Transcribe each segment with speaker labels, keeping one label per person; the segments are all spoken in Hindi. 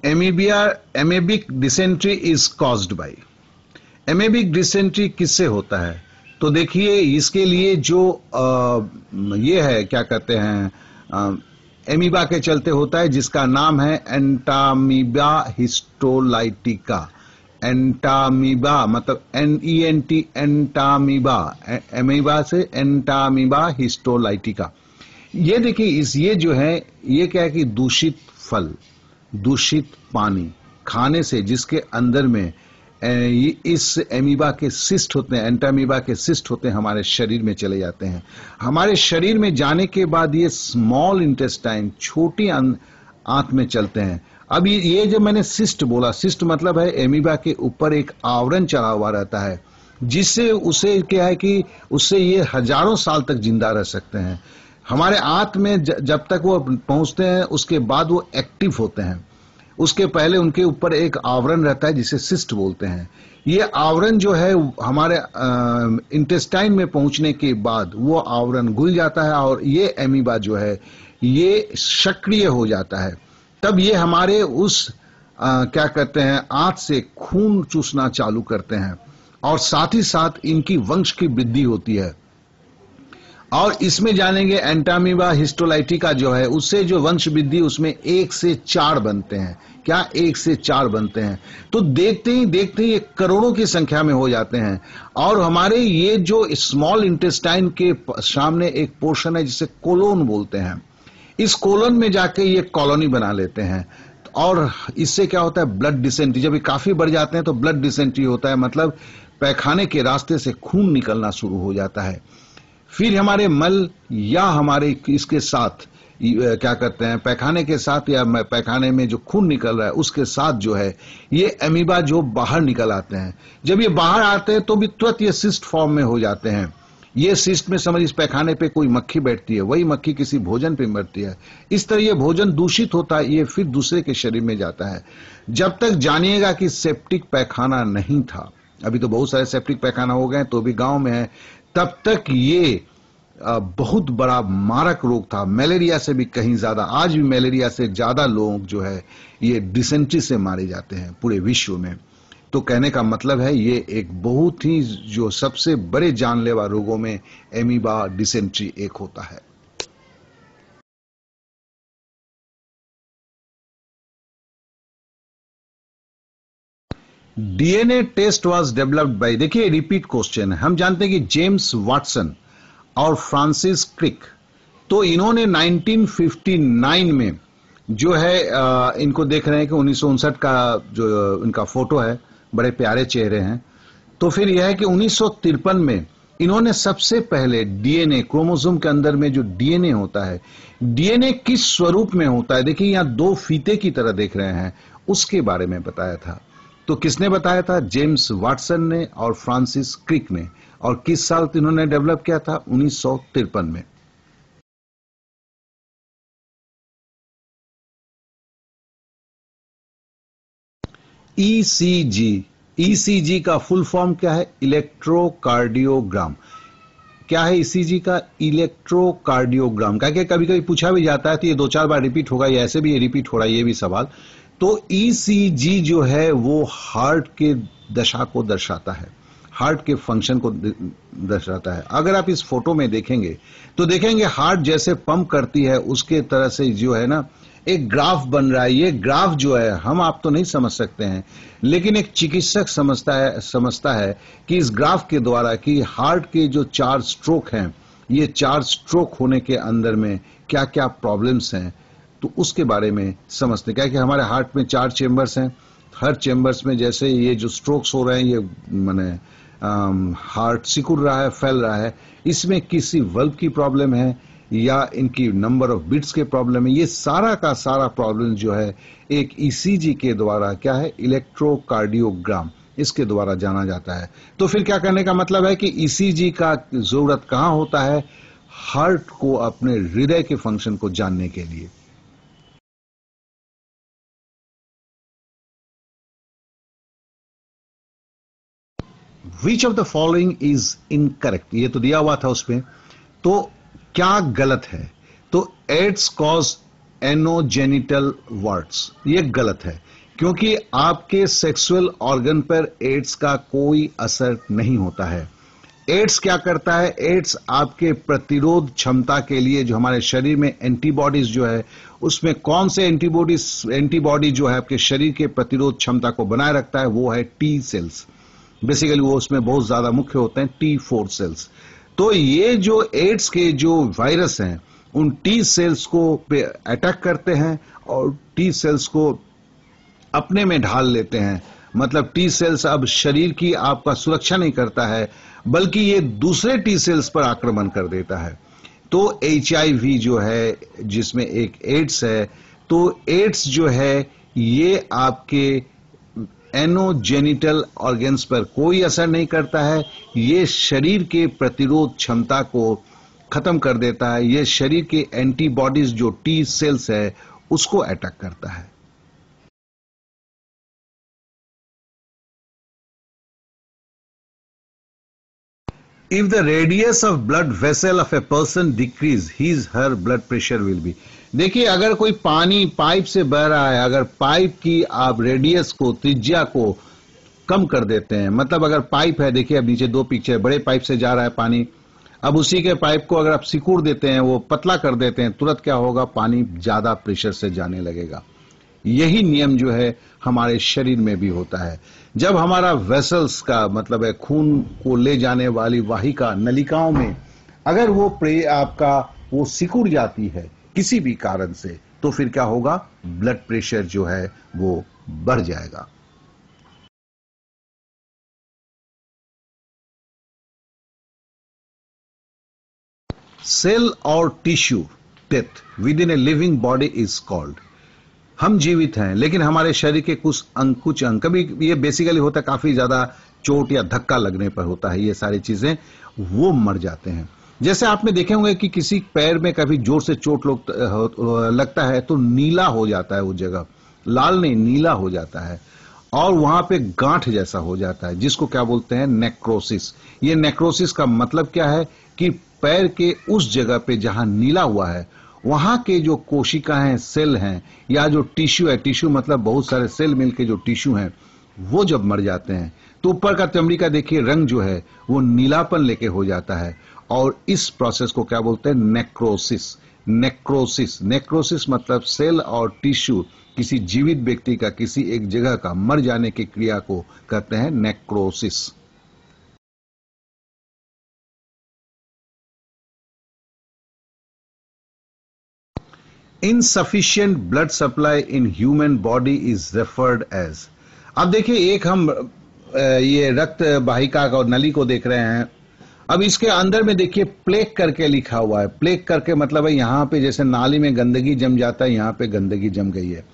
Speaker 1: Amoebic dysentery is caused by. Amoebic dysentery किससे होता है? तो देखिए इसके लिए जो ये है क्या कहते हैं, एमीबा के चलते होता है, जिसका नाम है एंटामीबा हिस्टोलाइटिका। एंटामीबा मतलब NENT, एंटामीबा, एमीबा से एंटामीबा हिस्टोलाइटिका। ये देखिए ये जो है ये क्या है कि दूषित फल, दूषित पानी खाने से जिसके अंदर में इस एमीबा के सिस्ट होते हैं, एंटामीबा के सिस्ट होते हैं, हमारे शरीर में चले जाते हैं। हमारे शरीर में जाने के बाद ये स्मॉल इंटेस्टाइन, छोटी आंत में चलते हैं। अब ये जो मैंने सिस्ट बोला, सिस्ट मतलब है एमीबा के ऊपर एक आवरण चढ़ा हुआ रहता है, जिससे उसे क्या है कि उससे ये हजारों साल तक जिंदा रह सकते हैं। हमारे आंत में जब तक वो पहुंचते हैं उसके बाद वो एक्टिव होते हैं। उसके पहले उनके ऊपर एक आवरण रहता है जिसे सिस्ट बोलते हैं। ये आवरण जो है हमारे इंटेस्टाइन में पहुंचने के बाद वो आवरण घुल जाता है और ये एमीबा जो है ये सक्रिय हो जाता है। तब ये हमारे उस क्या कहते हैं आंत से खून चूसना चालू करते हैं और साथ ही साथ इनकी वंश की वृद्धि होती है। और इसमें जानेंगे एंटामीबा हिस्टोलाइटिका जो है उससे जो वंश वृद्धि उसमें 1 से 4 बनते हैं। क्या 1 से 4 बनते हैं? तो देखते ही ये करोड़ों की संख्या में हो जाते हैं। और हमारे ये जो स्मॉल इंटेस्टाइन के सामने एक पोर्शन है जिसे कोलोन बोलते हैं, इस कोलोन में जाके ये कॉलोनी बना लेते हैं। और इससे क्या होता है, ब्लड डिसेंट्री। जब ये काफी बढ़ जाते हैं तो ब्लड डिसेंट्री होता है, मतलब पैखाने के रास्ते से खून निकलना शुरू हो जाता है। फिर हमारे मल या हमारे इसके साथ क्या करते हैं, पैखाने के साथ या पैखाने में जो खून निकल रहा है उसके साथ जो है ये एमीबा जो बाहर निकल आते हैं। जब ये बाहर आते हैं तो भी तुरंत ये सिस्ट फॉर्म में हो जाते हैं। ये सिस्ट में समझ इस पैखाने पे कोई मक्खी बैठती है, वही मक्खी किसी भोजन पे मरती है। इस तरह ये भोजन दूषित होता है, ये फिर दूसरे के शरीर में जाता है। जब तक जानिएगा कि सेप्टिक पैखाना नहीं था, अभी तो बहुत सारे सेप्टिक पैखाना हो गए तो भी गांव में है, तब तक ये बहुत बड़ा मारक रोग था, मलेरिया से भी कहीं ज्यादा। आज भी मलेरिया से ज्यादा लोग जो है ये डिसेंट्री से मारे जाते हैं पूरे विश्व में। तो कहने का मतलब है ये एक बहुत ही जो सबसे बड़े जानलेवा रोगों में एमीबा डिसेंट्री एक होता है। DNA test was developed by, देखिए रिपीट क्वेश्चन है, हम जानते हैं कि जेम्स वाटसन और फ्रांसिस क्रिक, तो इन्होंने 1959 में जो है इनको देख रहे हैं कि 1959 का जो इनका फोटो है, बड़े प्यारे चेहरे हैं। तो फिर यह है कि 1953 में इन्होंने सबसे पहले डीएनए, क्रोमोसोम के अंदर में जो डीएनए होता है, डीएनए किस स्वरूप में होता है, देखिए यहां 2 फीते की तरह देख रहे हैं, उसके बारे में बताया था। तो किसने बताया था? जेम्स वाटसन ने और फ्रांसिस क्रिक ने। और किस साल इन्होंने डेवलप किया था? 1953 में। ईसीजी, ईसीजी का फुल फॉर्म क्या है? इलेक्ट्रोकार्डियोग्राम। क्या है ईसीजी का? इलेक्ट्रोकार्डियोग्राम। क्या क्या कभी कभी पूछा भी जाता है तो ये 2-4 बार रिपीट होगा, या ऐसे भी ये रिपीट हो रहा है ये भी सवाल। तो ईसीजी जो है वो हार्ट के दशा को दर्शाता है, हार्ट के फंक्शन को दर्शाता है। अगर आप इस फोटो में देखेंगे तो देखेंगे हार्ट जैसे पंप करती है उसके तरह से जो है ना एक ग्राफ बन रहा है। ये ग्राफ जो है हम आप तो नहीं समझ सकते हैं, लेकिन एक चिकित्सक समझता है कि इस ग्राफ के द्वारा कि हार्ट के जो 4 स्ट्रोक हैं, ये 4 स्ट्रोक होने के अंदर में क्या क्या प्रॉब्लम्स हैं, तो उसके बारे में समझते। क्या कि हमारे हार्ट में 4 चेम्बर्स हैं, हर चेम्बर्स में जैसे ये जो स्ट्रोक्स हो रहे हैं, ये माने हार्ट सिकुड़ रहा है, फैल रहा है, इसमें किसी वल्व की प्रॉब्लम है या इनकी नंबर ऑफ बिट्स के प्रॉब्लम है। ये सारा का सारा प्रॉब्लम जो है एक ईसीजी के द्वारा, क्या है, इलेक्ट्रोकार्डियोग्राम, इसके द्वारा जाना जाता है। तो फिर क्या करने का मतलब है कि ईसीजी का जरूरत कहां होता है? हार्ट को अपने हृदय के फंक्शन को जानने के लिए। Which of the following is incorrect, ये तो दिया हुआ था उसमें, तो क्या गलत है? तो एड्स कॉज एनोजेनिटल वार्ट्स, ये गलत है, क्योंकि आपके सेक्सुअल ऑर्गन पर एड्स का कोई असर नहीं होता है। एड्स क्या करता है? एड्स आपके प्रतिरोध क्षमता के लिए, जो हमारे शरीर में एंटीबॉडीज जो है, उसमें कौन से एंटीबॉडी जो है आपके शरीर के प्रतिरोध क्षमता को बनाए रखता है, वो है टी सेल्स। बेसिकली वो उसमें बहुत ज्यादा मुख्य होते हैं T4 सेल्स। तो ये जो एड्स के जो वायरस हैं, उन टी सेल्स को पे अटैक करते हैं और टी सेल्स को अपने में ढाल लेते हैं। मतलब टी सेल्स अब शरीर की आपका सुरक्षा नहीं करता है, बल्कि ये दूसरे टी सेल्स पर आक्रमण कर देता है। तो HIV जो है, जिसमें एक एड्स है, तो एड्स जो है ये आपके एनोजेनिटल ऑर्गन्स पर कोई असर नहीं करता है। ये शरीर के प्रतिरोध क्षमता को खत्म कर देता है। ये शरीर के एंटीबॉडीज जो टी सेल्स है उसको अटैक करता है। If the radius of blood vessel of a person decrease, her blood pressure will be। देखिए, अगर कोई पानी पाइप से बह रहा है, अगर पाइप की आप रेडियस को, त्रिज्या को कम कर देते हैं, मतलब अगर पाइप है, देखिए अब नीचे दो पिक्चर, बड़े पाइप से जा रहा है पानी, अब उसी के पाइप को अगर आप सिकुड़ देते हैं, वो पतला कर देते हैं, तुरंत क्या होगा? पानी ज्यादा प्रेशर से जाने लगेगा। यही नियम जो है हमारे शरीर में भी होता है। जब हमारा वेसल्स का मतलब है खून को ले जाने वाली वाहिका, नलिकाओं में अगर वो आपका वो सिकुड़ जाती है किसी भी कारण से, तो फिर क्या होगा? ब्लड प्रेशर जो है वो बढ़ जाएगा। सेल और tissue death with in a living body is called. हम जीवित हैं, लेकिन हमारे शरीर के कुछ अंग, कभी ये बेसिकली होता है काफी ज्यादा चोट या धक्का लगने पर होता है, ये सारी चीजें वो मर जाते हैं। जैसे आपने देखे होंगे कि किसी पैर में कभी जोर से चोट लगता है तो नीला हो जाता है वो जगह, लाल नहीं नीला हो जाता है, और वहां पे गांठ जैसा हो जाता है, जिसको क्या बोलते हैं? नेक्रोसिस। ये नेक्रोसिस का मतलब क्या है कि पैर के उस जगह पे जहां नीला हुआ है, वहां के जो कोशिकाएं, सेल हैं, या जो टिश्यू है, टिश्यू मतलब बहुत सारे सेल मिलके जो टिश्यू हैं, वो जब मर जाते हैं तो ऊपर का चमड़ी का देखिए रंग जो है वो नीलापन लेके हो जाता है, और इस प्रोसेस को क्या बोलते हैं? नेक्रोसिस। नेक्रोसिस मतलब सेल और टिश्यू किसी जीवित व्यक्ति का किसी एक जगह का मर जाने की क्रिया को कहते हैं necrosis. Insufficient blood supply in human body is referred as. अब देखिए, एक हम ये रक्त वाहिका और नली को देख रहे हैं। अब इसके अंदर में देखिए प्लेक करके लिखा हुआ है। प्लेक करके मतलब है यहाँ पे जैसे नाली में गंदगी जम जाता है, यहाँ पे गंदगी जम गई है,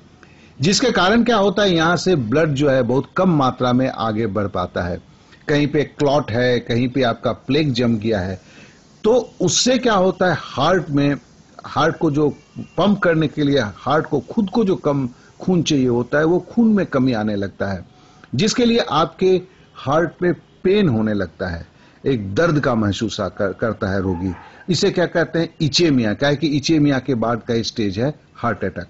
Speaker 1: जिसके कारण क्या होता है? यहाँ से ब्लड जो है बहुत कम मात्रा में आगे बढ़ पाता है। कहीं पे क्लॉट है, कहीं पे आपका प्लेक जम गया है, तो उससे क्या होता है? हार्ट में, हार्ट को जो पंप करने के लिए हार्ट को खुद को जो कम खून चाहिए होता है, वो खून में कमी आने लगता है, जिसके लिए आपके हार्ट में पेन होने लगता है, एक दर्द का महसूस करता है रोगी। इसे क्या कहते हैं? इचेमिया। क्या है कि इचेमिया के बाद का स्टेज है हार्ट अटैक।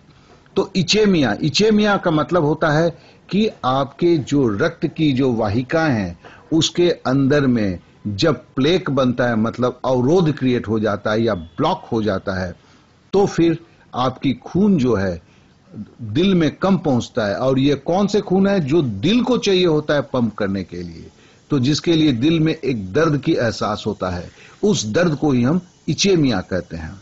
Speaker 1: तो इचेमिया का मतलब होता है कि आपके जो रक्त की जो वाहिकाएं हैं उसके अंदर में जब प्लेक बनता है, मतलब अवरोध क्रिएट हो जाता है या ब्लॉक हो जाता है, तो फिर आपकी खून जो है दिल में कम पहुंचता है। और ये कौन से खून है? जो दिल को चाहिए होता है पंप करने के लिए, तो जिसके लिए दिल में एक दर्द की एहसास होता है, उस दर्द को ही हम इचेमिया कहते हैं।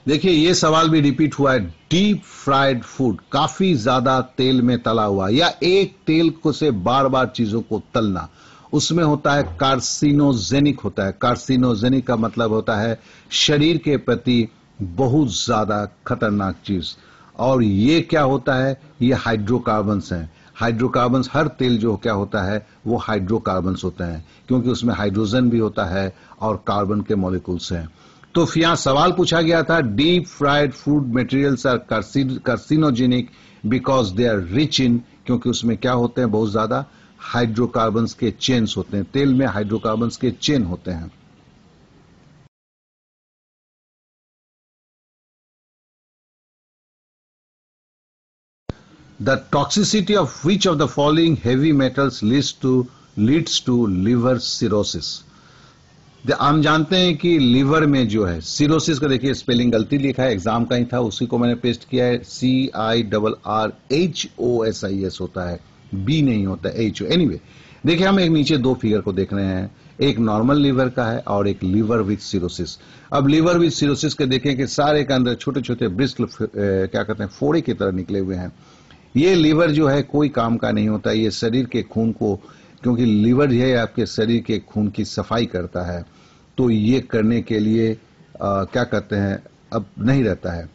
Speaker 1: देखिए, ये सवाल भी रिपीट हुआ है। डीप फ्राइड फूड, काफी ज्यादा तेल में तला हुआ, या एक तेल को से बार बार चीजों को तलना, उसमें होता है कार्सिनोजेनिक होता है। कार्सिनोजेनिक का मतलब होता है शरीर के प्रति बहुत ज्यादा खतरनाक चीज। और ये क्या होता है? ये हाइड्रोकार्बन्स हैं। हाइड्रोकार्बन्स, हर तेल जो क्या होता है वो हाइड्रोकार्बन्स होते हैं, क्योंकि उसमें हाइड्रोजन भी होता है और कार्बन के मॉलिक्यूल्स हैं। तो यहां सवाल पूछा गया था, deep fried food materials are carcinogenic because they are rich in क्योंकि उसमें क्या होते हैं, बहुत ज्यादा हाइड्रोकार्बन्स के चेन्स होते हैं, तेल में हाइड्रोकार्बन्स के चेन होते हैं। The toxicity of which of the following heavy metals leads to liver cirrhosis? हम जानते हैं कि लीवर में जो है सिरोसिस का, देखिए स्पेलिंग गलती लिखा है, एग्जाम का ही था, उसी को मैंने पेस्ट किया है। CIRRHOSIS होता है, बी नहीं होता है, HO। एनीवे, देखिए हम एक नीचे दो फिगर को देख रहे हैं, एक नॉर्मल लीवर का है और एक लीवर विथ सिरोसिस। अब लीवर विथ सिरोसिस के देखें कि सारे के अंदर छोटे छोटे ब्रिस्टल क्या कहते हैं, फोड़े की तरह निकले हुए हैं। ये लीवर जो है कोई काम का नहीं होता, ये शरीर के खून को, क्योंकि लीवर जो है आपके शरीर के खून की सफाई करता है, तो ये करने के लिए क्या कहते हैं, अब नहीं रहता है।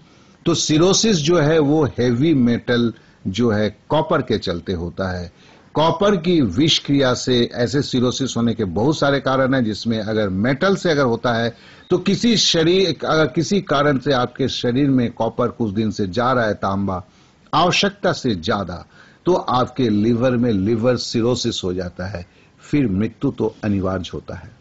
Speaker 1: तो सिरोसिस जो है वो हैवी मेटल जो है कॉपर के चलते होता है। कॉपर की विष क्रिया से ऐसे सिरोसिस होने के बहुत सारे कारण हैं, जिसमें अगर मेटल से अगर होता है तो अगर किसी कारण से आपके शरीर में कॉपर कुछ दिन से जा रहा है, तांबा आवश्यकता से ज्यादा, तो आपके लीवर में लिवर सिरोसिस हो जाता है, फिर मृत्यु तो अनिवार्य होता है।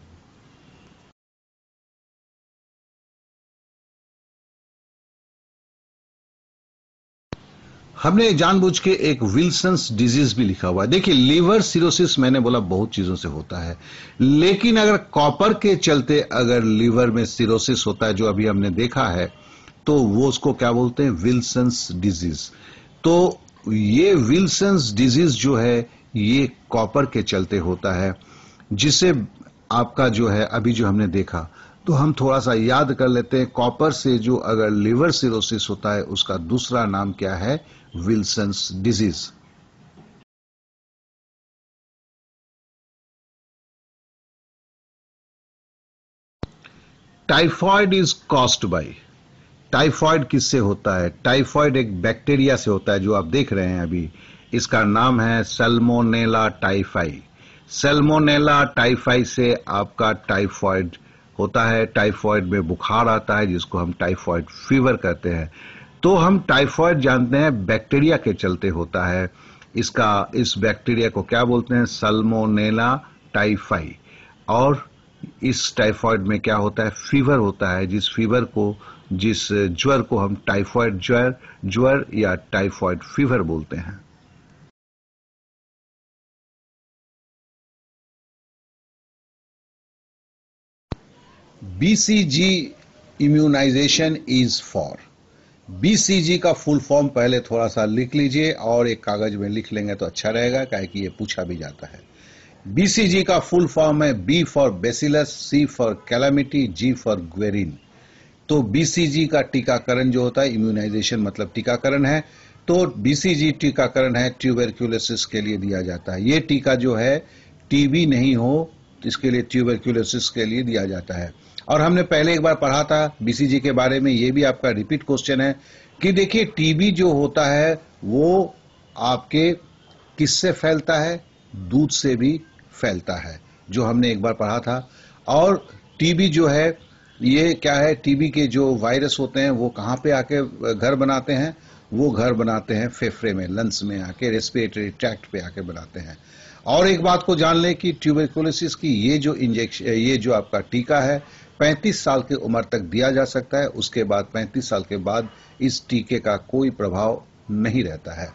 Speaker 1: हमने जानबूझ के एक विल्सन्स डिजीज भी लिखा हुआ है। देखिए लीवर सिरोसिस मैंने बोला बहुत चीजों से होता है, लेकिन अगर कॉपर के चलते अगर लीवर में सिरोसिस होता है, जो अभी हमने देखा है, तो वो उसको क्या बोलते हैं, विल्सन्स डिजीज। तो ये विल्सन्स डिजीज जो है ये कॉपर के चलते होता है, जिसे आपका जो है अभी जो हमने देखा, तो हम थोड़ा सा याद कर लेते हैं। कॉपर से जो अगर लिवर सिरोसिस होता है, उसका दूसरा नाम क्या है, Wilson's disease. Typhoid is caused by, typhoid किससे होता है, टाइफॉइड एक बैक्टीरिया से होता है, जो आप देख रहे हैं अभी, इसका नाम है सैल्मोनेला टाइफाई। सैल्मोनेला टाइफाई से आपका टाइफॉइड होता है, टाइफॉइड में बुखार आता है, जिसको हम टाइफॉइड फीवर कहते हैं। तो हम टाइफॉइड जानते हैं बैक्टीरिया के चलते होता है, इस बैक्टीरिया को क्या बोलते हैं, सैल्मोनेला टाइफाई। और इस टाइफॉइड में क्या होता है, फीवर होता है, जिस ज्वर को हम टाइफॉइड ज्वर या टाइफॉइड फीवर बोलते हैं। BCG immunization is for, BCG का फुल फॉर्म पहले थोड़ा सा लिख लीजिए और एक कागज में लिख लेंगे तो अच्छा रहेगा, काहे कि ये पूछा भी जाता है। बीसीजी का फुल फॉर्म है B for bacillus, C for calamity, G for Guerin. तो बीसीजी का टीकाकरण जो होता है, इम्यूनाइजेशन मतलब टीकाकरण है, तो बीसीजी टीकाकरण है ट्यूबरक्यूलोसिस के लिए दिया जाता है। ये टीका जो है टीबी नहीं हो, इसके लिए ट्यूबरक्यूलोसिस के लिए दिया जाता है। और हमने पहले एक बार पढ़ा था बीसीजी के बारे में, ये भी आपका रिपीट क्वेश्चन है कि देखिए टीबी जो होता है वो आपके किससे फैलता है, दूध से भी फैलता है, जो हमने एक बार पढ़ा था। और टीबी जो है ये क्या है, टीबी के जो वायरस होते हैं वो कहाँ पे आके घर बनाते हैं, वो घर बनाते हैं फेफड़े में, लंग्स में आके, रेस्पिरेटरी ट्रैक्ट पे आके बनाते हैं। और एक बात को जान लें कि ट्यूबरकुलोसिस की ये जो आपका टीका है 35 साल की उम्र तक दिया जा सकता है, उसके बाद 35 साल के बाद इस टीके का कोई प्रभाव नहीं रहता है।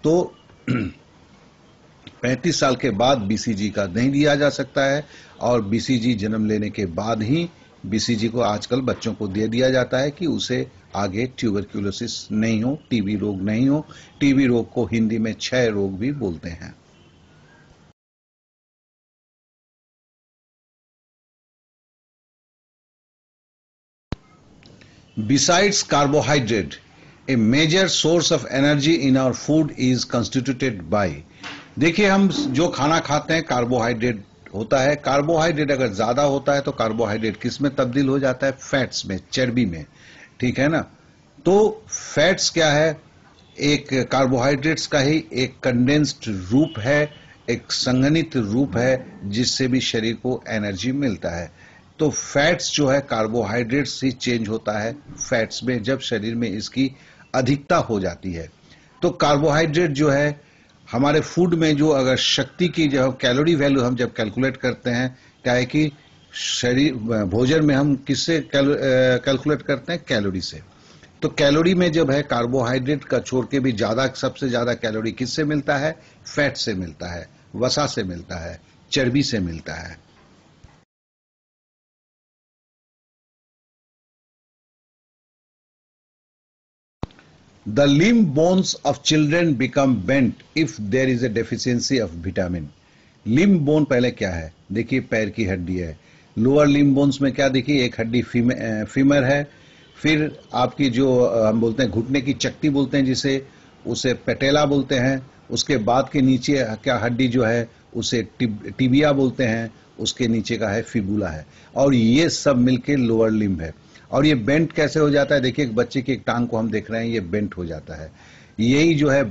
Speaker 1: तो 35 साल के बाद बीसीजी का नहीं दिया जा सकता है, और बीसीजी जन्म लेने के बाद ही बीसीजी को आजकल बच्चों को दे दिया जाता है कि उसे आगे ट्यूबरक्यूलोसिस नहीं हो, टीबी रोग नहीं हो। टीबी रोग को हिंदी में क्षय रोग भी बोलते हैं। Besides carbohydrate, a major source of energy in our food is constituted by, देखिए हम जो खाना खाते हैं कार्बोहाइड्रेट होता है। कार्बोहाइड्रेट अगर ज्यादा होता है तो कार्बोहाइड्रेट किस में तब्दील हो जाता है, फैट्स में, चर्बी में, ठीक है ना। तो फैट्स क्या है, एक कार्बोहाइड्रेट्स का ही एक कंडेंस्ड रूप है, एक संघनित रूप है, जिससे भी शरीर को एनर्जी मिलता है। तो फैट्स जो है कार्बोहाइड्रेट्स ही चेंज होता है फैट्स में, जब शरीर में इसकी अधिकता हो जाती है। तो कार्बोहाइड्रेट जो है हमारे फूड में जो अगर शक्ति की जो कैलोरी वैल्यू हम जब कैलकुलेट करते हैं, क्या है कि शरीर भोजन में हम किससे कैलकुलेट करते हैं? कैलोरी से। तो कैलोरी में जब है कार्बोहाइड्रेट का छोड़ के भी ज्यादा, सबसे ज्यादा कैलोरी किससे मिलता है? फैट से मिलता है, वसा से मिलता है, चर्बी से मिलता है। The limb bones of children become bent if there is a deficiency of vitamin. Limb bone पहले क्या है? देखिए पैर की हड्डी है। लोअर लिम्ब बोन्स में क्या देखिए, एक हड्डी फीमर है। फिर आपकी जो हम बोलते हैं घुटने की चकती बोलते हैं जिसे, उसे पेटेला बोलते हैं। उसके बाद के नीचे क्या हड्डी जो है उसे टिबिया बोलते हैं। उसके नीचे का है फिबुला है। और ये सब मिलके लोअर लिम्ब है। और ये बेंट कैसे हो जाता है? देखिए एक बच्चे की एक टांग को हम देख रहे हैं, ये बेंट हो जाता है। यही जो है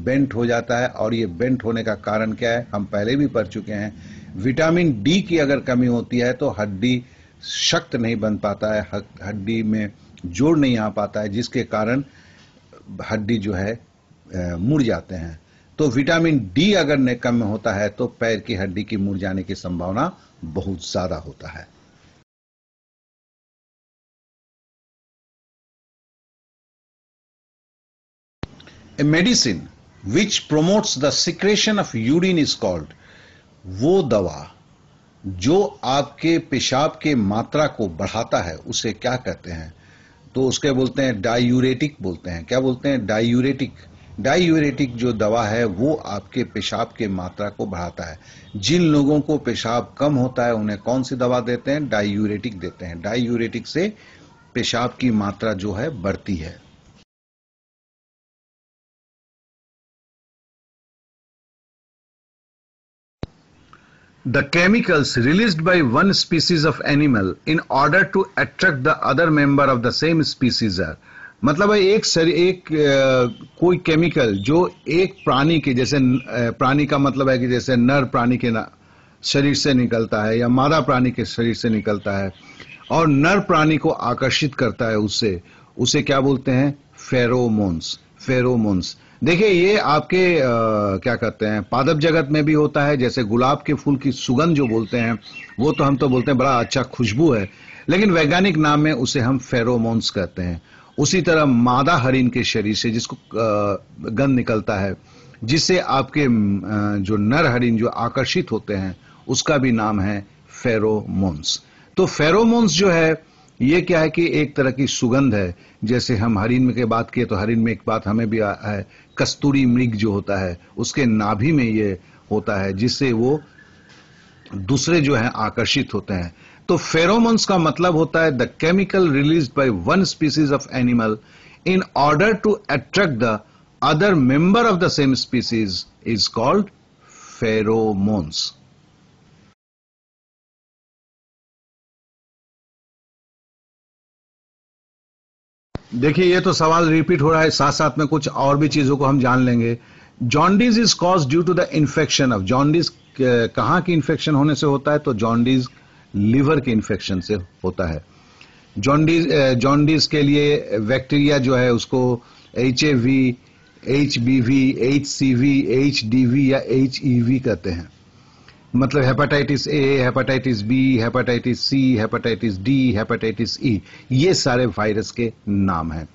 Speaker 1: बेंट हो जाता है। और ये बेंट होने का कारण क्या है? हम पहले भी पढ़ चुके हैं। विटामिन डी की अगर कमी होती है तो हड्डी शक्त नहीं बन पाता है, हड्डी में जोड़ नहीं आ पाता है, जिसके कारण हड्डी जो है मुड़ जाते हैं। तो विटामिन डी अगर कम होता है तो पैर की हड्डी की मुड़ जाने की संभावना बहुत ज्यादा होता है। A medicine which promotes the secretion of urine is called, वो दवा जो आपके पेशाब के मात्रा को बढ़ाता है उसे क्या कहते हैं? तो उसके बोलते हैं डायूरेटिक बोलते हैं। क्या बोलते हैं? डायूरेटिक। डायूरेटिक जो दवा है वो आपके पेशाब के मात्रा को बढ़ाता है। जिन लोगों को पेशाब कम होता है उन्हें कौन सी दवा देते हैं? डायूरेटिक देते हैं। डायूरेटिक से पेशाब की मात्रा जो है बढ़ती है। The chemicals released by one species of animal in order to attract the other member of the same species are, मतलब है एक कोई केमिकल जो एक प्राणी के जैसे, प्राणी का मतलब है कि जैसे नर प्राणी के शरीर से निकलता है या मादा प्राणी के शरीर से निकलता है और नर प्राणी को आकर्षित करता है, उससे उसे क्या बोलते हैं? फेरोमोन्स। फेरोमोन्स। देखिए ये आपके क्या कहते हैं पादप जगत में भी होता है। जैसे गुलाब के फूल की सुगंध जो बोलते हैं वो तो हम तो बोलते हैं बड़ा अच्छा खुशबू है, लेकिन वैज्ञानिक नाम में उसे हम फेरोमोन्स कहते हैं। उसी तरह मादा हरिन के शरीर से जिसको गंध निकलता है, जिससे आपके जो नर हरिन जो आकर्षित होते हैं उसका भी नाम है फेरोमोन्स। तो फेरोमोन्स जो है ये क्या है कि एक तरह की सुगंध है। जैसे हम हरिन में के बात किए तो हरिन में एक बात हमें भी है, कस्तूरी मृग जो होता है उसके नाभि में ये होता है जिससे वो दूसरे जो है आकर्षित होते हैं। तो फेरोमोन्स का मतलब होता है the chemical released by one species of animal in order to attract the other member of the same species is called pheromones. देखिए ये तो सवाल रिपीट हो रहा है, साथ साथ में कुछ और भी चीजों को हम जान लेंगे। Jaundice is cause due to the infection of, jaundice कहाँ की इन्फेक्शन होने से होता है? तो जॉन्डिस लिवर के इन्फेक्शन से होता है। जॉन्डिस के लिए बैक्टीरिया जो है उसको HAV, HBV, HCV, HDV या HEV कहते हैं। मतलब hepatitis A, hepatitis B, hepatitis C, hepatitis D, hepatitis E, ये सारे वायरस के नाम हैं।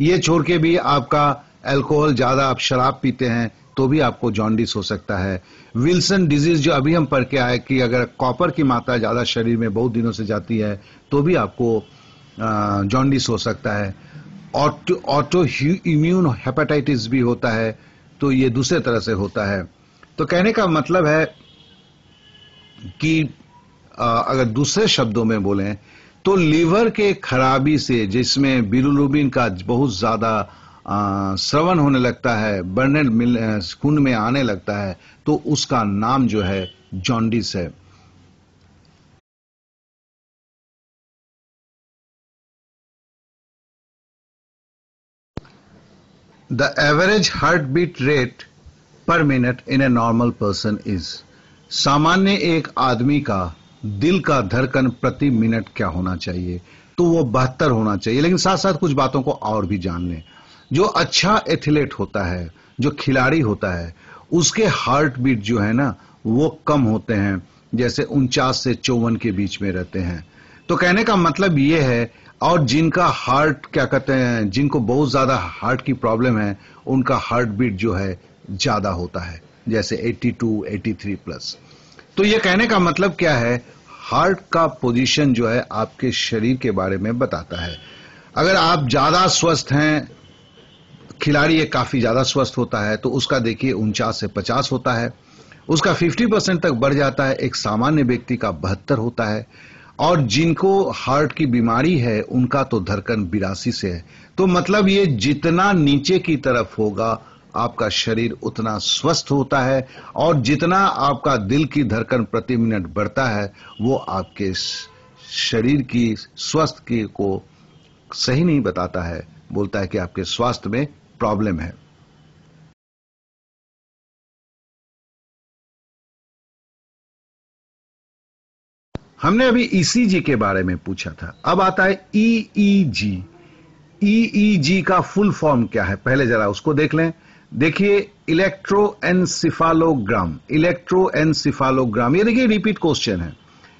Speaker 1: ये छोड़ के भी आपका अल्कोहल ज्यादा, आप शराब पीते हैं तो भी आपको जॉन्डिस हो सकता है। विल्सन डिजीज जो अभी हम पढ़ के आए कि अगर कॉपर की मात्रा ज्यादा शरीर में बहुत दिनों से जाती है तो भी आपको जॉन्डिस हो सकता है। ऑटो इम्यून हेपेटाइटिस भी होता है, तो ये दूसरे तरह से होता है। तो कहने का मतलब है कि अगर दूसरे शब्दों में बोलें तो लीवर के खराबी से, जिसमें बिलिरुबिन का बहुत ज्यादा स्रवन होने लगता है, बढ़ने खून में आने लगता है, तो उसका नाम जो है जॉन्डिस है। The average heart beat rate per minute in a normal person is, सामान्य एक आदमी का दिल का धड़कन प्रति मिनट क्या होना चाहिए? तो वो 72 होना चाहिए। लेकिन साथ साथ कुछ बातों को और भी जान लें। जो अच्छा एथलीट होता है, जो खिलाड़ी होता है उसके हार्ट बीट जो है ना वो कम होते हैं, जैसे 49 से 54 के बीच में रहते हैं। तो कहने का मतलब ये है, और जिनका हार्ट क्या कहते हैं, जिनको बहुत ज्यादा हार्ट की प्रॉब्लम है उनका हार्ट बीट जो है ज्यादा होता है, जैसे 82, 83 प्लस। तो ये कहने का मतलब क्या है, हार्ट का पोजीशन जो है आपके शरीर के बारे में बताता है। अगर आप ज्यादा स्वस्थ हैं, खिलाड़ी ये काफी ज्यादा स्वस्थ होता है तो उसका देखिए 49 से 50 होता है, उसका 50% तक बढ़ जाता है। एक सामान्य व्यक्ति का 72 होता है, और जिनको हार्ट की बीमारी है उनका तो धड़कन 82 से है। तो मतलब ये जितना नीचे की तरफ होगा आपका शरीर उतना स्वस्थ होता है, और जितना आपका दिल की धड़कन प्रति मिनट बढ़ता है वो आपके शरीर की स्वास्थ्य की को सही नहीं बताता है, बोलता है कि आपके स्वास्थ्य में प्रॉब्लम है। हमने अभी ईसीजी के बारे में पूछा था, अब आता है ईईजी। ईईजी का फुल फॉर्म क्या है, पहले जरा उसको देख लें। देखिए, इलेक्ट्रोएन्सेफालोग्राम। इलेक्ट्रोएन्सेफालोग्राम, ये देखिए रिपीट क्वेश्चन है।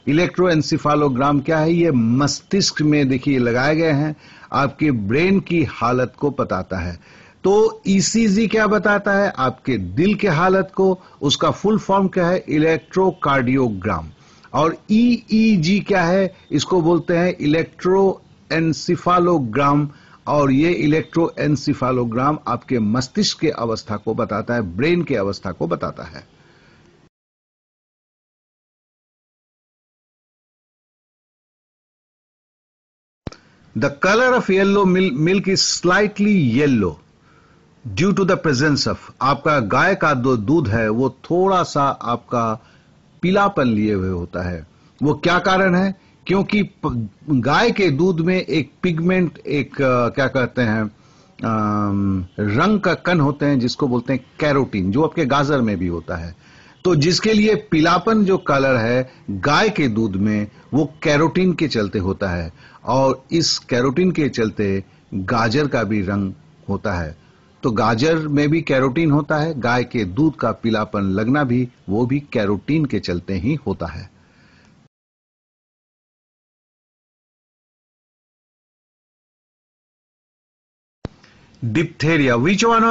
Speaker 1: इलेक्ट्रोएन्सेफालोग्राम क्या है, ये मस्तिष्क में देखिए लगाए गए हैं, आपके ब्रेन की हालत को बताता है। तो ईसीजी क्या बताता है, आपके दिल के हालत को, उसका फुल फॉर्म क्या है, इलेक्ट्रोकार्डियोग्राम। और ईईजी क्या है, इसको बोलते हैं इलेक्ट्रोएन्सेफालोग्राम, और ये इलेक्ट्रोएन्सेफालोग्राम आपके मस्तिष्क के अवस्था को बताता है, ब्रेन के अवस्था को बताता है। The colour of yellow milk is slightly yellow due to the presence of, आपका गाय का जो दूध है वो थोड़ा सा आपका पीलापन लिए हुए होता है। वो क्या कारण है, क्योंकि गाय के दूध में एक पिगमेंट, एक क्या कहते हैं रंग का कण होते हैं जिसको बोलते हैं कैरोटीन, जो आपके गाजर में भी होता है। तो जिसके लिए पीलापन जो कलर है गाय के दूध में वो कैरोटीन के चलते होता है, और इस कैरोटीन के चलते गाजर का भी रंग होता है। तो गाजर में भी कैरोटीन होता है, गाय के दूध का पीलापन लगना भी वो भी कैरोटीन के चलते ही होता है। Diphtheria. Which one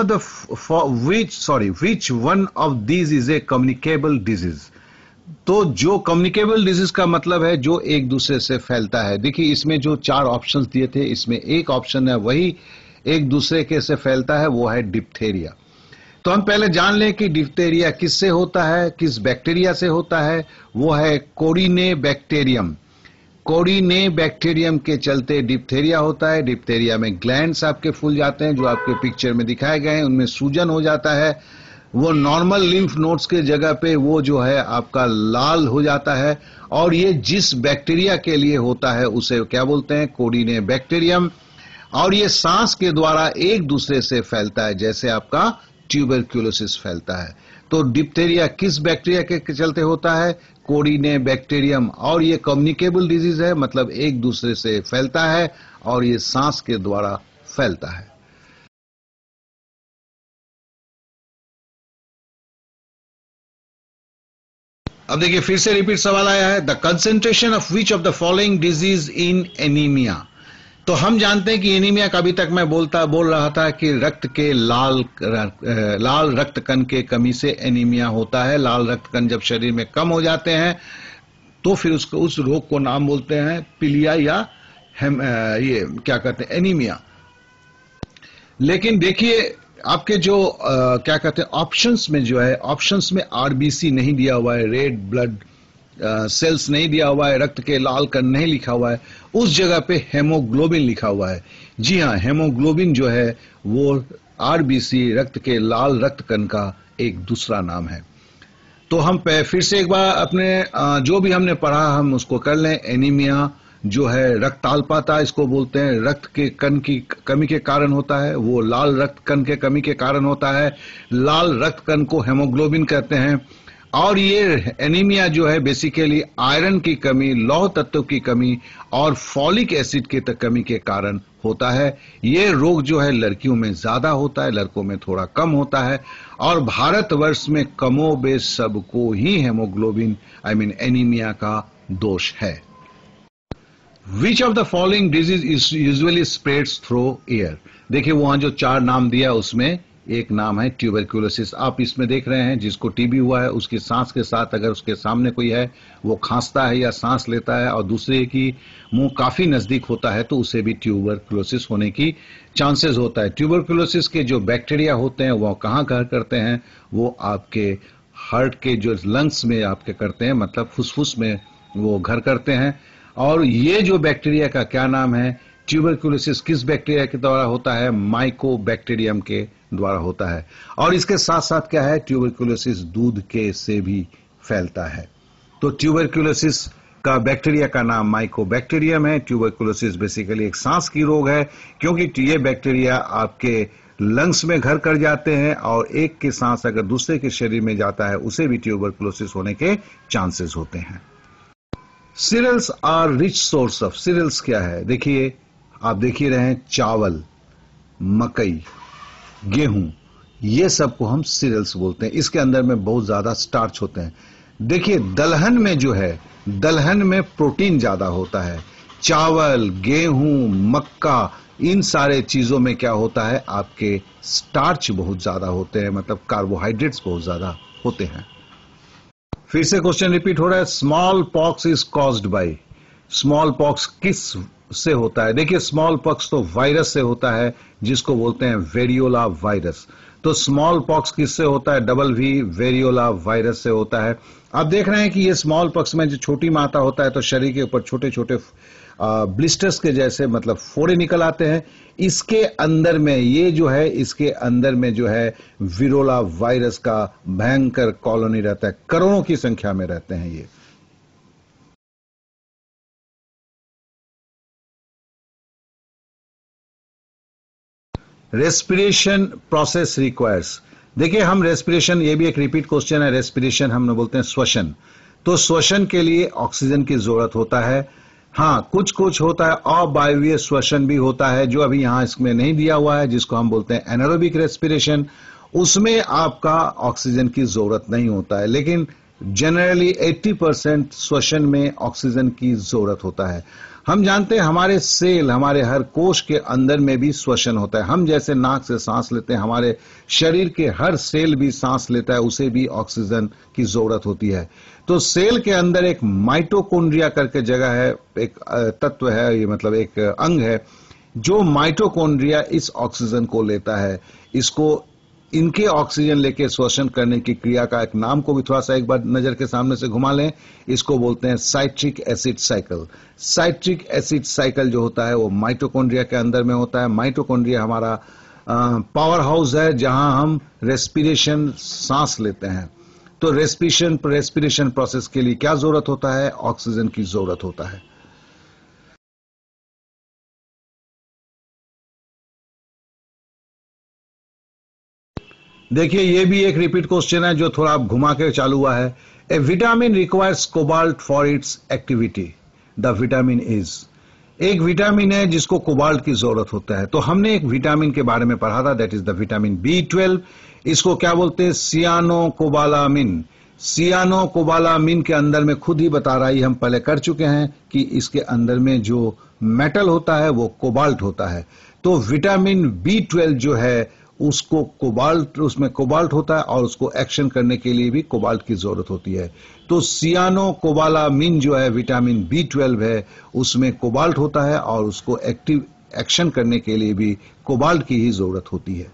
Speaker 1: of these is a communicable disease? तो जो कम्युनिकेबल डिजीज का मतलब है जो एक दूसरे से फैलता है। देखिए इसमें जो 4 ऑप्शंस दिए थे, इसमें एक ऑप्शन है वही एक दूसरे के से फैलता है, वो है डिप्थेरिया। तो हम पहले जान लें कि डिप्थेरिया किससे होता है, किस बैक्टीरिया से होता है। वो है कोरिने बैक्टीरियम। कोरिने बैक्टीरियम के चलते डिप्थेरिया होता है। डिप्थेरिया में ग्लैंड्स आपके फूल जाते हैं, जो आपके पिक्चर में दिखाए गए हैं, उनमें सूजन हो जाता है। वो नॉर्मल लिम्फ नोड्स के जगह पे वो जो है आपका लाल हो जाता है, और ये जिस बैक्टीरिया के लिए होता है उसे क्या बोलते हैं, कोरिने बैक्टीरियम। और ये सांस के द्वारा एक दूसरे से फैलता है, जैसे आपका ट्यूबरक्यूलोसिस फैलता है। तो डिप्थेरिया किस बैक्टीरिया के चलते होता है, कोरिने बैक्टीरियम। और ये कम्युनिकेबल डिजीज है, मतलब एक दूसरे से फैलता है और ये सांस के द्वारा फैलता है। अब देखिए फिर से रिपीट सवाल आया है, the concentration of which of the following disease in anaemia. तो हम जानते हैं कि एनीमिया का अभी तक मैं बोल रहा था कि रक्त के लाल रक्त कण के कमी से एनीमिया होता है। लाल रक्त कण जब शरीर में कम हो जाते हैं तो फिर उस रोग को नाम बोलते हैं पीलिया या ये क्या कहते हैं, एनीमिया। लेकिन देखिए आपके जो क्या कहते हैं ऑप्शंस में जो है, ऑप्शंस में आरबीसी नहीं दिया हुआ है, रेड ब्लड सेल्स नहीं दिया हुआ है, रक्त के लाल कण नहीं लिखा हुआ है, उस जगह पे हेमोग्लोबिन लिखा हुआ है। जी हाँ, हेमोग्लोबिन जो है वो आरबीसी रक्त के लाल रक्त कण का एक दूसरा नाम है। तो हम फिर से एक बार अपने जो भी हमने पढ़ा हम उसको कर लें। एनीमिया जो है रक्ताल्पता इसको बोलते हैं, रक्त के कण की कमी के कारण होता है, वो लाल रक्त कण के कमी के कारण होता है। लाल रक्त कण को हेमोग्लोबिन कहते हैं। और ये एनीमिया जो है बेसिकली आयरन की कमी, लौह तत्व की कमी और फॉलिक एसिड की कमी के कारण होता है। ये रोग जो है लड़कियों में ज्यादा होता है, लड़कों में थोड़ा कम होता है। और भारतवर्ष में कमोबेश सबको ही हेमोग्लोबिन एनीमिया का दोष है। Which of the following disease is usually spreads through air? देखिए वहां जो 4 नाम दिया उसमें एक नाम है ट्यूबरक्यूलोसिस। आप इसमें देख रहे हैं जिसको टीबी हुआ है उसकी सांस के साथ अगर उसके सामने कोई है वो खांसता है या सांस लेता है और दूसरे की मुंह काफी नजदीक होता है तो उसे भी ट्यूबरक्यूलोसिस होने की चांसेस होता है। ट्यूबरक्यूलोसिस के जो बैक्टीरिया होते हैं वो कहाँ घर करते हैं? वो आपके हार्ट के जो लंग्स में आपके करते हैं, मतलब फुसफुस में वो घर करते हैं। और ये जो बैक्टीरिया का क्या नाम है? ट्यूबरक्यूलोसिस किस बैक्टीरिया के द्वारा होता है? माइकोबैक्टीरियम के द्वारा होता है। और इसके साथ साथ क्या है? ट्यूबरक्यूलोसिस दूध के से भी फैलता है। तो ट्यूबरक्यूलोसिस का बैक्टीरिया का नाम माइकोबैक्टीरियम है। ट्यूबरक्यूलोसिस बेसिकली एक सांस की रोग है क्योंकि ये बैक्टीरिया आपके लंग्स में घर कर जाते हैं और एक की सांस अगर दूसरे के शरीर में जाता है उसे भी ट्यूबरक्यूलोसिस होने के चांसेस होते हैं। Cereals are rich source of. Cereals क्या है? देखिए आप देख ही रहे हैं, चावल, मकई, गेहूं, ये सब को हम सीरियल्स बोलते हैं। इसके अंदर में बहुत ज्यादा स्टार्च होते हैं। देखिए दलहन में जो है, दलहन में प्रोटीन ज्यादा होता है। चावल, गेहूं, मक्का, इन सारे चीजों में क्या होता है? आपके स्टार्च बहुत ज्यादा होते हैं, मतलब कार्बोहाइड्रेट्स बहुत ज्यादा होते हैं। फिर से क्वेश्चन रिपीट हो रहा है, small pox is caused by. Small pox किस से होता है? देखिए स्मॉल पॉक्स तो वायरस से होता है जिसको बोलते हैं वेरियोला वायरस। तो स्मॉल पॉक्स किससे होता है? डबल वी वेरियोला वायरस से होता है। आप देख रहे हैं कि ये स्मॉल पॉक्स में जो छोटी मात्रा होता है तो शरीर के ऊपर छोटे छोटे ब्लिस्टर्स के जैसे मतलब फोड़े निकल आते हैं। इसके अंदर में ये जो है, इसके अंदर में जो है विरोला वायरस का भयंकर कॉलोनी रहता है, करोड़ों की संख्या में रहते हैं ये। Respiration process requires. देखिए हम रेस्पिरेशन, ये भी एक रिपीट क्वेश्चन है। रेस्पिरेशन हम बोलते हैं श्वसन। तो श्वसन के लिए ऑक्सीजन की जरूरत होता है। हाँ कुछ कुछ होता है अवायवीय श्वसन भी होता है जो अभी यहां इसमें नहीं दिया हुआ है, जिसको हम बोलते हैं एनारोबिक रेस्पिरेशन। उसमें आपका ऑक्सीजन की जरूरत नहीं होता है, लेकिन जनरली 80% श्वसन में ऑक्सीजन की जरूरत होता है। हम जानते हैं हमारे सेल, हमारे हर कोश के अंदर में भी श्वसन होता है। हम जैसे नाक से सांस लेते हैं, हमारे शरीर के हर सेल भी सांस लेता है, उसे भी ऑक्सीजन की जरूरत होती है। तो सेल के अंदर एक माइटोकॉन्ड्रिया करके जगह है, एक तत्व है, ये मतलब एक अंग है जो माइटोकॉन्ड्रिया इस ऑक्सीजन को लेता है। इसको इनके ऑक्सीजन लेके श्वसन करने की क्रिया का एक नाम को भी थोड़ा सा एक बार नजर के सामने से घुमा लें। इसको बोलते हैं citric acid cycle. Citric acid cycle जो होता है वो माइटोकॉन्ड्रिया के अंदर में होता है। माइटोकॉन्ड्रिया हमारा पावर हाउस है जहां हम रेस्पिरेशन, सांस लेते हैं। तो रेस्पिरेशन प्रोसेस के लिए क्या जरूरत होता है? ऑक्सीजन की जरूरत होता है। देखिए ये भी एक रिपीट क्वेश्चन है जो थोड़ा आप घुमा के चालू हुआ है। A vitamin requires cobalt for its activity. The vitamin is, एक विटामिन है जिसको कोबाल्ट की जरूरत होता है। तो हमने एक विटामिन के बारे में पढ़ा था, that is the vitamin B12। इसको क्या बोलते हैं? सियानो कोबालामिन। सियानो कोबालामिन के अंदर में खुद ही बता रहा है, हम पहले कर चुके हैं कि इसके अंदर में जो मेटल होता है वो कोबाल्ट होता है। तो विटामिन B12 जो है उसको कोबाल्ट, उसमें कोबाल्ट होता है और उसको एक्शन करने के लिए भी कोबाल्ट की जरूरत होती है। तो सियानो कोबालामिन जो है विटामिन B12 है, उसमें कोबाल्ट होता है और उसको एक्टिव एक्शन करने के लिए भी कोबाल्ट की ही जरूरत होती है।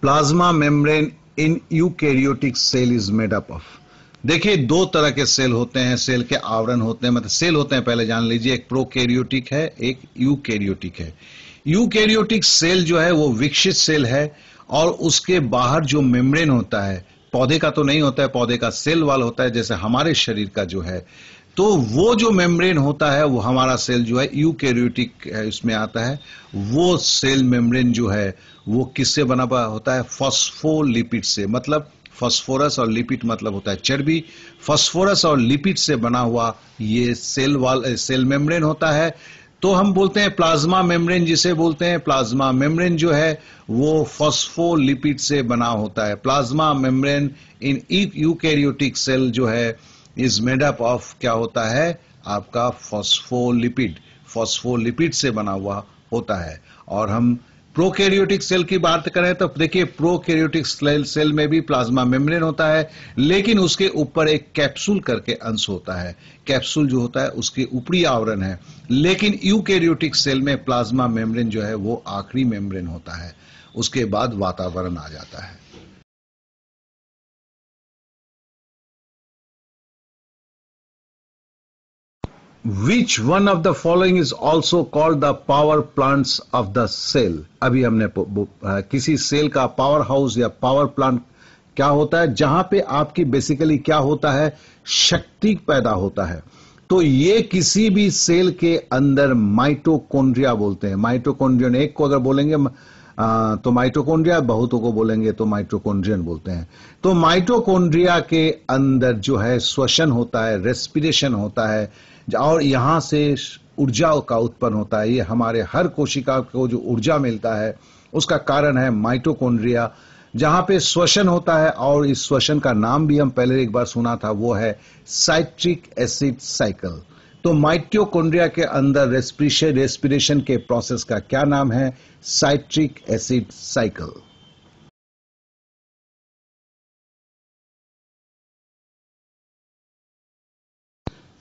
Speaker 1: Plasma membrane in eukaryotic cell is made up of. देखिए दो तरह के सेल होते हैं, सेल के आवरण होते हैं, मतलब सेल होते हैं, पहले जान लीजिए। एक प्रोकैरियोटिक है, एक यूकैरियोटिक है। यूकैरियोटिक सेल जो है वो विकसित सेल है और उसके बाहर जो मेम्ब्रेन होता है, पौधे का तो नहीं होता है, पौधे का सेल वाल होता है, जैसे हमारे शरीर का जो है तो वो जो मेम्ब्रेन होता है वो हमारा सेल जो है यूकैरियोटिक इसमें आता है। वो सेल मेम्ब्रेन जो है वो किससे बना हुआ होता है? फॉस्फोलिपिड से। मतलब फास्फोरस और लिपिड मतलब होता है चर्बी। फास्फोरस और लिपिड से बना हुआ ये सेल मेम्ब्रेन होता है। तो हम बोलते हैं प्लाज्मा मेम्ब्रेन, जिसे बोलते हैं प्लाज्मा मेम्ब्रेन जो है वो फॉस्फोलिपिड से बना होता है। Plasma membrane in eukaryotic cell जो है इज मेड अप ऑफ क्या होता है? आपका फॉस्फोलिपिड से बना हुआ होता है। और हम प्रोकैरियोटिक सेल की बात करें तो देखिए प्रोकैरियोटिक सेल में भी प्लाज्मा मेम्ब्रेन होता है, लेकिन उसके ऊपर एक कैप्सूल करके अंश होता है। कैप्सूल जो होता है उसके ऊपरी आवरण है। लेकिन यूकैरियोटिक सेल में प्लाज्मा मेम्ब्रेन जो है वो आखिरी मेम्ब्रेन होता है, उसके बाद वातावरण आ जाता है। Which one of the following is also called the power plants of the cell? अभी हमने किसी सेल का पावर हाउस या पावर प्लांट क्या होता है? जहां पे आपकी बेसिकली क्या होता है? शक्ति पैदा होता है। तो ये किसी भी सेल के अंदर माइटोकॉन्ड्रिया बोलते हैं। माइटोकॉन्ड्रियन एक को अगर बोलेंगे तो माइटोकॉन्ड्रिया, बहुतों को बोलेंगे तो माइटोकॉन्ड्रियन बोलते हैं। तो माइटोकॉन्ड्रिया के अंदर जो है श्वसन होता है, रेस्पिरेशन होता है, और यहां से ऊर्जा का उत्पन्न होता है। ये हमारे हर कोशिका को जो ऊर्जा मिलता है उसका कारण है माइटोकॉन्ड्रिया, जहां पे श्वसन होता है। और इस श्वसन का नाम भी हम पहले एक बार सुना था, वो है साइट्रिक एसिड साइकिल। तो माइटोकॉन्ड्रिया के अंदर रेस्पिरेशन के प्रोसेस का क्या नाम है? Citric acid cycle.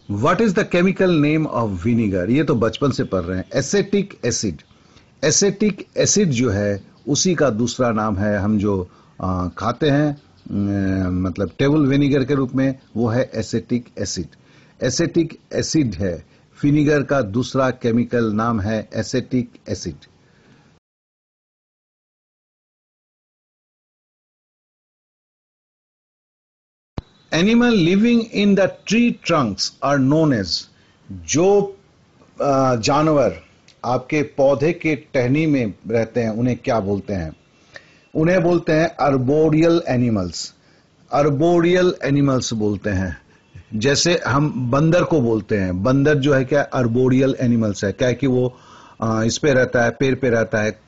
Speaker 1: What is the chemical name of vinegar? ये तो बचपन से पढ़ रहे हैं। Acidic acid. एसेटिक एसिड जो है उसी का दूसरा नाम है, हम जो खाते हैं मतलब टेबल विनीगर के रूप में, वो है एसेटिक एसिड। एसेटिक एसिड है, विनीगर का दूसरा केमिकल नाम है acetic acid. Animal living in the tree trunks are known as, जो जानवर आपके पौधे के टहनी में रहते हैं उन्हें क्या बोलते हैं? उन्हें बोलते हैं अर्बोरियल एनिमल्स। अर्बोरियल एनिमल्स बोलते हैं। जैसे हम बंदर को बोलते हैं, बंदर जो है क्या? अर्बोरियल एनिमल्स है। क्या है कि वो इस पे रहता है, पेड़ पे रहता है।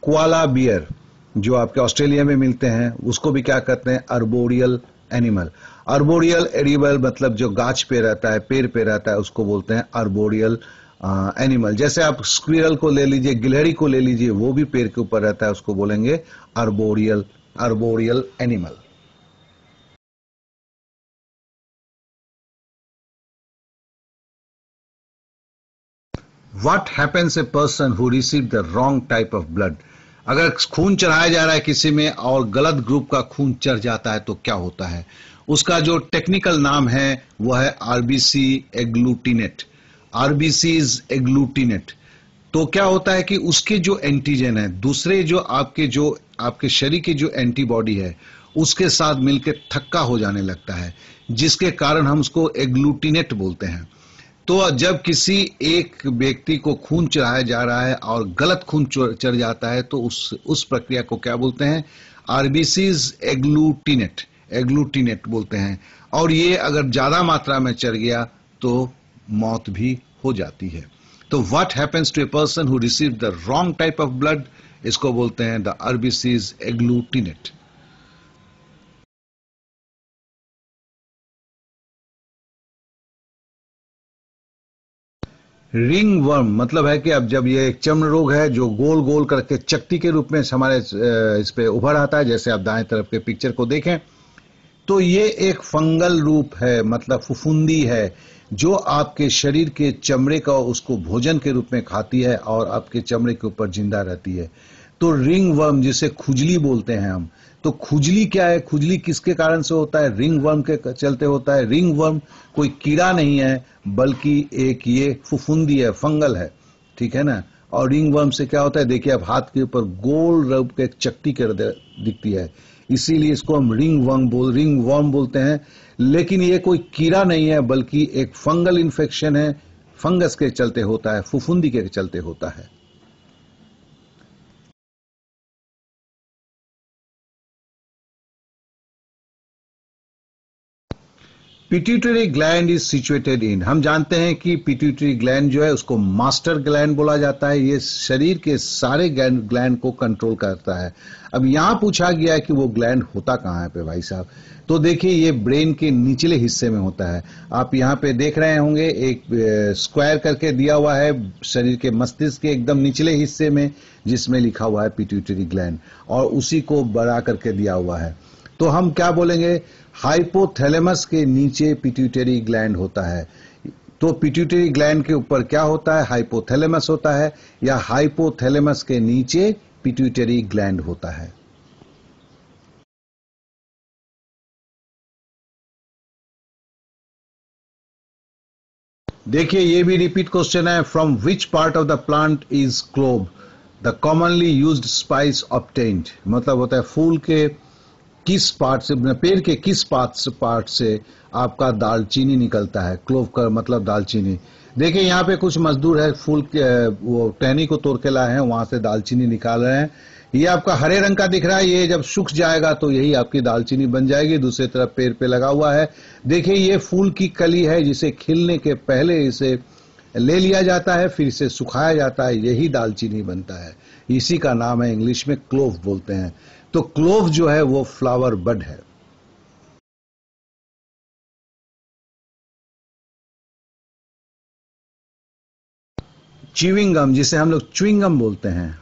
Speaker 1: कोआला बियर जो आपके ऑस्ट्रेलिया में मिलते हैं उसको भी क्या कहते हैं? Arboreal animal. अर्बोरियल एनिमल मतलब जो गाछ पे रहता है, पेड़ पे रहता है, उसको बोलते हैं अर्बोरियल एनिमल। जैसे आप स्क्विरल को ले लीजिए, गिलहरी को ले लीजिए, वो भी पेड़ के ऊपर रहता है, उसको बोलेंगे arboreal animal. What happens a person who received the wrong type of blood? अगर खून चढ़ाया जा रहा है किसी में और गलत ग्रुप का खून चढ़ जाता है तो क्या होता है? उसका जो टेक्निकल नाम है वो है आरबीसी एग्लूटिनेट। RBCs agglutinate. तो क्या होता है कि उसके जो एंटीजन है, दूसरे जो आपके शरीर की जो एंटीबॉडी है उसके साथ मिलकर थक्का हो जाने लगता है, जिसके कारण हम उसको एग्लूटिनेट बोलते हैं। तो जब किसी एक व्यक्ति को खून चढ़ाया जा रहा है और गलत खून चढ़ जाता है तो उस प्रक्रिया को क्या बोलते हैं? आरबीसीज एग्लूटिनेट बोलते हैं। और ये अगर ज्यादा मात्रा में चढ़ गया तो मौत भी हो जाती है। तो what happens to a person who receive the wrong type of blood? इसको बोलते हैं the RBCs agglutinate. Ringworm मतलब है कि अब जब ये एक चर्म रोग है जो गोल गोल करके चकती के रूप में हमारे इस पे उभर आता है, जैसे आप दाएं तरफ के पिक्चर को देखें तो ये एक फंगल रूप है, मतलब फुफुंदी है, जो आपके शरीर के चमड़े का उसको भोजन के रूप में खाती है और आपके चमड़े के ऊपर जिंदा रहती है। तो रिंग वर्म जिसे खुजली बोलते हैं हम, तो खुजली क्या है? खुजली किसके कारण से होता है? रिंग वर्म के चलते होता है। रिंग वर्म कोई कीड़ा नहीं है बल्कि एक ये फुफुंदी है, फंगल है, ठीक है ना। और रिंग वर्म से क्या होता है? देखिए आप हाथ के ऊपर गोल रूप के एक चकती कर दिखती है, इसीलिए इसको हम रिंग वर्म बोलते हैं। लेकिन ये कोई कीड़ा नहीं है बल्कि एक फंगल इन्फेक्शन है, फंगस के चलते होता है, फुफुंदी के चलते होता है। Pituitary gland is situated in, हम जानते हैं कि पिट्यूटरी ग्लैंड जो है उसको मास्टर ग्लैंड बोला जाता है। ये शरीर के सारे ग्लैंड को कंट्रोल करता है। अब यहां पूछा गया है कि वो ग्लैंड होता कहां है पे भाई साहब, तो देखिए ये ब्रेन के निचले हिस्से में होता है। आप यहाँ पे देख रहे होंगे एक स्क्वायर करके दिया हुआ है शरीर के मस्तिष्क के एकदम निचले हिस्से में, जिसमें लिखा हुआ है पिट्यूटरी ग्लैंड, और उसी को बड़ा करके दिया हुआ है। तो हम क्या बोलेंगे, हाइपोथैलेमस के नीचे पिट्यूटरी ग्लैंड होता है। तो पिट्यूटरी ग्लैंड के ऊपर क्या होता है, हाइपोथैलेमस होता है, या हाइपोथैलेमस के नीचे पिट्यूटरी ग्लैंड होता है। देखिए ये भी रिपीट क्वेश्चन है, from which part of the plant is clove the commonly used spice obtained, मतलब होता है फूल के किस पार्ट से, पेड़ के किस पार्ट से आपका दालचीनी निकलता है। क्लोव का मतलब दालचीनी। देखिए यहाँ पे कुछ मजदूर है, फूल के वो टहनी को तोड़ के लाए हैं, वहां से दालचीनी निकाल रहे हैं। ये आपका हरे रंग का दिख रहा है, ये जब सूख जाएगा तो यही आपकी दालचीनी बन जाएगी। दूसरी तरफ पेड़ पे लगा हुआ है। देखिए ये फूल की कली है, जिसे खिलने के पहले इसे ले लिया जाता है, फिर इसे सुखाया जाता है, यही दालचीनी बनता है। इसी का नाम है, इंग्लिश में क्लोव बोलते हैं। तो क्लोव जो है वो फ्लावर बड है। च्युइंग गम, जिसे हम लोग च्युइंग गम बोलते हैं,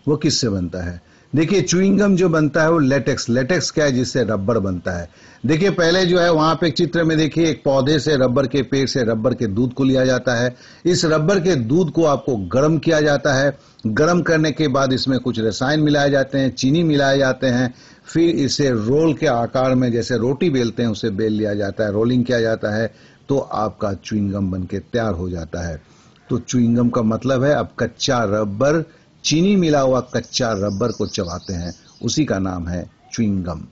Speaker 1: वो किससे बनता है। देखिए च्युइंग गम जो बनता है वो लेटेक्स, लेटेक्स क्या है, जिससे रबर बनता है। देखिए पहले जो है वहां पे चित्र में देखिए एक पौधे से, रबर के पेड़ से रबर के दूध को लिया जाता है। इस रबर के दूध को आपको गर्म किया जाता है। गर्म करने के बाद इसमें कुछ रसायन मिलाए जाते हैं, चीनी मिलाए जाते हैं, फिर इसे रोल के आकार में, जैसे रोटी बेलते हैं उसे बेल लिया जाता है, रोलिंग किया जाता है, तो आपका च्युइंग गम बन के तैयार हो जाता है। तो च्युइंग गम का मतलब है अब कच्चा रबर, चीनी मिला हुआ कच्चा रबर को चबाते हैं, उसी का नाम है chewing gum.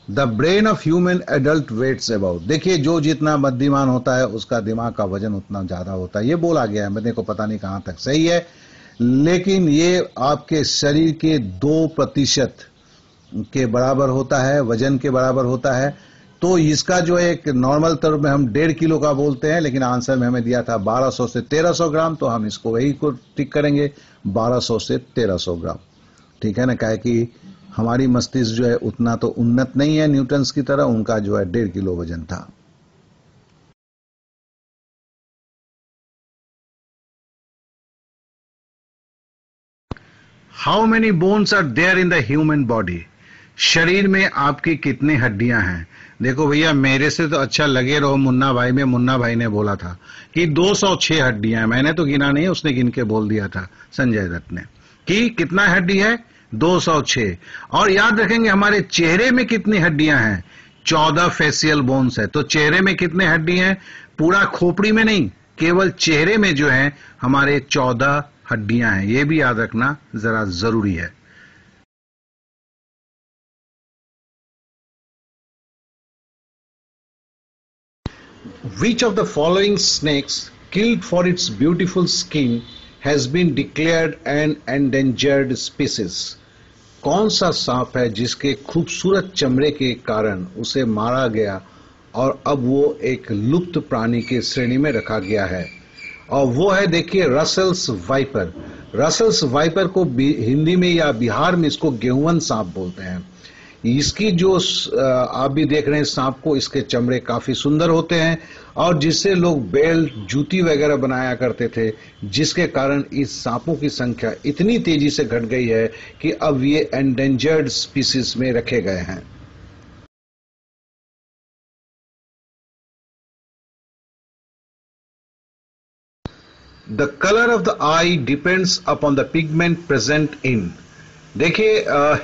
Speaker 1: The brain of human adult weighs about, देखिए जो जितना बुद्धिमान होता है उसका दिमाग का वजन उतना ज्यादा होता है। ये बोला गया है, मेरे को पता नहीं कहां तक सही है, लेकिन ये आपके शरीर के 2% के बराबर होता है, वजन के बराबर होता है। तो इसका जो है एक नॉर्मल तौर में हम 1.5 किलो का बोलते हैं, लेकिन आंसर में हमें दिया था 1200 से 1300 ग्राम, तो हम इसको वही को टिक करेंगे, 1200 से 1300 ग्राम। ठीक है ना, काहे कि हमारी मस्तिष्क जो है उतना तो उन्नत नहीं है न्यूटन्स की तरह, उनका जो है 1.5 किलो वजन था। How many bones are there in the human body, शरीर में आपकी कितनी हड्डियां हैं। देखो भैया मेरे से तो अच्छा लगे रहो मुन्ना भाई में, मुन्ना भाई ने बोला था कि 206 हड्डियां हैं, मैंने तो गिना नहीं, उसने गिन के बोल दिया था संजय दत्त ने कि कितना हड्डी है, 206। और याद रखेंगे हमारे चेहरे में कितनी हड्डियां हैं, 14 फेशियल बोन्स है। तो चेहरे में कितने हड्डी हैं, पूरा खोपड़ी में नहीं, केवल चेहरे में जो है हमारे 14 हड्डियां हैं। ये भी याद रखना जरा जरूरी है। Which of the following snakes, killed for its beautiful skin, has been declared an endangered species? कौन सा सांप है जिसके खूबसूरत चमड़े के कारण उसे मारा गया और अब वो एक लुप्त प्राणी की श्रेणी में रखा गया है? और वो है देखिए रसल्स वाइपर। रसल्स वाइपर को हिंदी में या बिहार में इसको गेहुअन सांप बोलते हैं। इसकी जो आप भी देख रहे हैं सांप को, इसके चमड़े काफी सुंदर होते हैं और जिससे लोग बेल्ट, जूती वगैरह बनाया करते थे, जिसके कारण इस सांपों की संख्या इतनी तेजी से घट गई है कि अब ये एंडेंजर्ड स्पीसीज में रखे गए हैं। The colour of the I depends upon the pigment present in. देखिए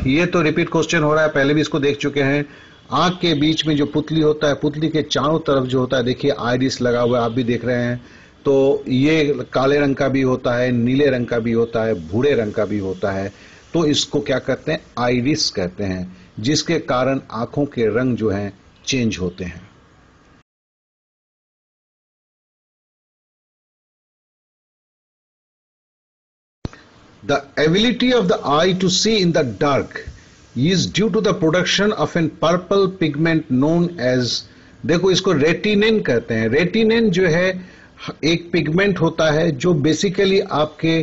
Speaker 1: ये तो रिपीट क्वेश्चन हो रहा है, पहले भी इसको देख चुके हैं। आंख के बीच में जो पुतली होता है, पुतली के चारों तरफ जो होता है, देखिए आइरिस लगा हुआ है, आप भी देख रहे हैं। तो ये काले रंग का भी होता है, नीले रंग का भी होता है, भूरे रंग का भी होता है। तो इसको क्या कहते हैं? आइरिस कहते हैं, जिसके कारण आंखों के रंग जो हैं चेंज होते हैं। The ability of the eye to see in the dark is due to the production of an purple pigment known as, देखो इसको रेटिनिन कहते हैं। रेटिनिन जो है एक पिगमेंट होता है जो बेसिकली आपके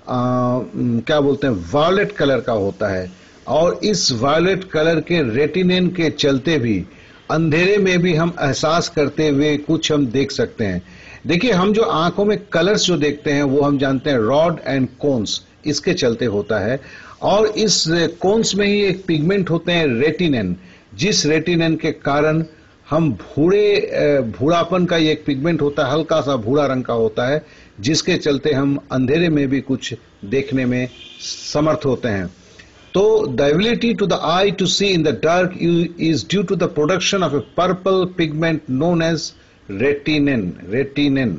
Speaker 1: क्या बोलते हैं, वायलेट कलर का होता है, और इस वायलेट कलर के रेटिनिन के चलते भी अंधेरे में भी हम एहसास करते हुए कुछ हम देख सकते हैं। देखिए, हम जो आंखों में कलर्स जो देखते हैं वो हम जानते हैं रॉड एंड कोन्स, इसके चलते होता है। और इस कोन्स में ही एक पिगमेंट होते हैं रेटिनिन, जिस रेटिनिन के कारण हम भूरापन का एक पिगमेंट होता है, हल्का सा भूरा रंग का होता है, जिसके चलते हम अंधेरे में भी कुछ देखने में समर्थ होते हैं। तो the ability to the eye to see in the dark is due to the production of a purple pigment known as रेटिनिन।